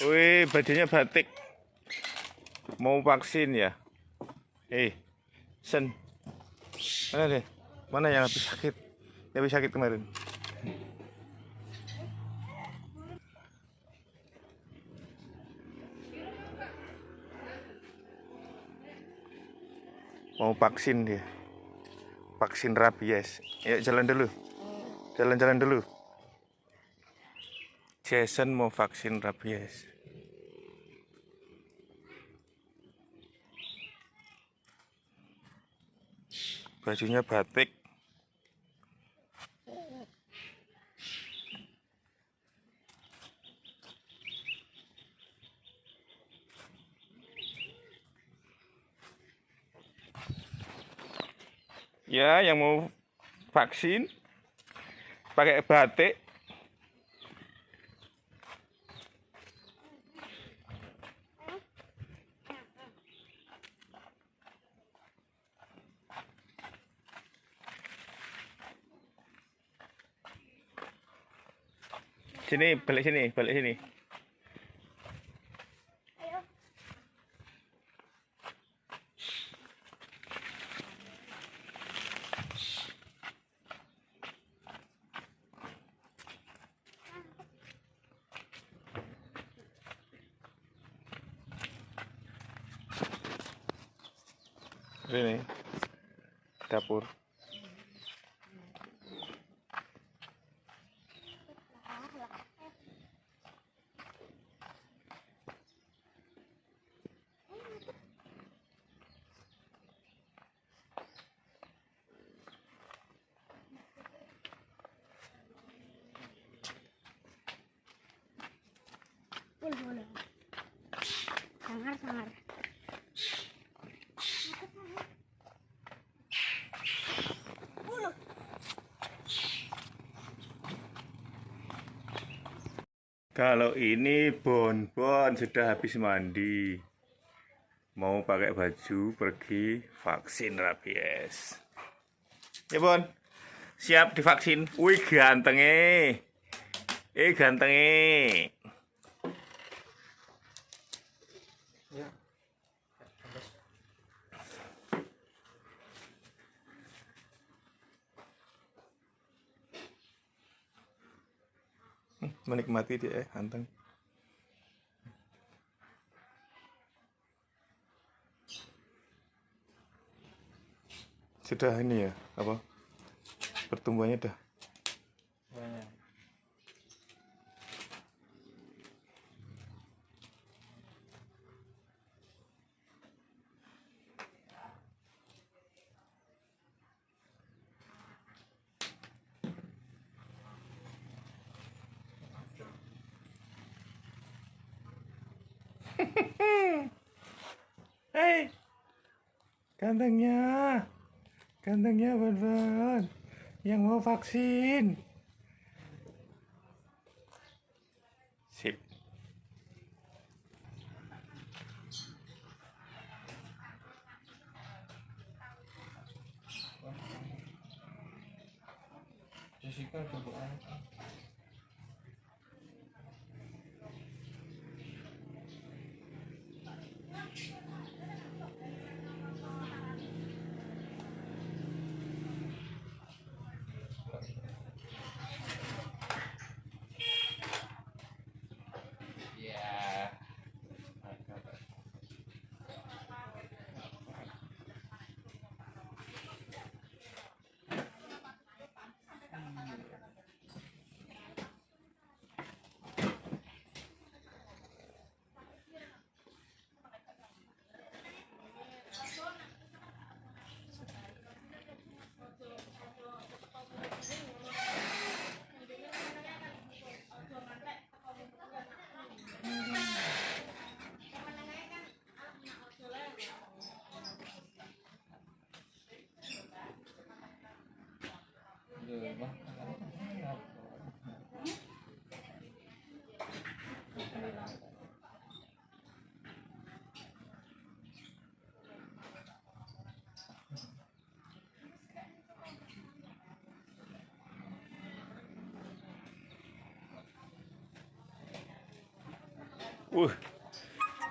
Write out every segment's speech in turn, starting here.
Wih, bajunya batik. Mau vaksin ya? Sen. Mana deh? Mana yang habis sakit? Yang habis sakit kemarin. Mau vaksin dia. Vaksin rabies. Yuk jalan dulu. Jalan-jalan dulu. Jason mau vaksin rabies. Bajunya batik. Ya, yang mau vaksin pakai batik. Sini, balik sini, balik sini. Sini, dapur. Boleh. Sangar. Kalau ini Bon sudah habis mandi. Mau pakai baju pergi vaksin rabies. Ya Bon, siap divaksin. Wih gantengnya. Gantengnya. Ya. Menikmati dia ganteng. Sudah ini ya, apa? Pertumbuhannya udah. Banyak. Hei, gantengnya Bon, yang mau vaksin. Sip. Jessica coba.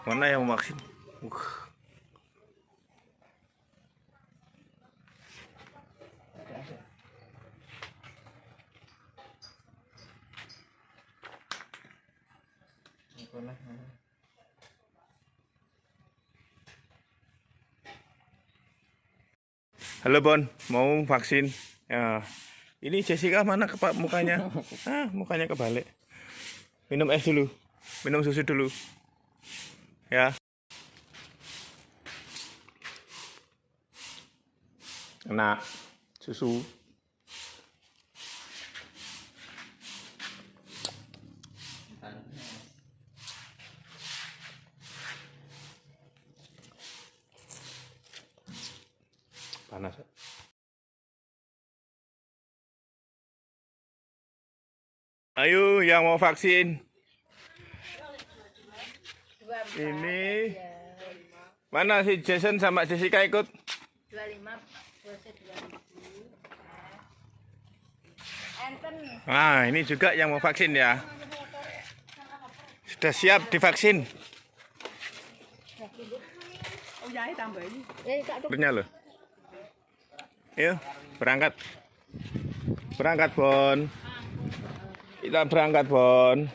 Mana yang mau vaksin? Mana? Halo Bon, mau vaksin? Ya. Ini Jessica mana mukanya? Mukanya kebalik. Minum es dulu, minum susu dulu. Ya. Enak, susu. Panas. Ayo yang mau vaksin. Ini mana si Jason sama Jessica ikut? 25 proses 2000. Enten. Nah, ini juga yang mau vaksin ya. Sudah siap divaksin. Oh, ya tambahin. Punya loh. Yuk, berangkat. Berangkat, Bon. Kita berangkat, Bon.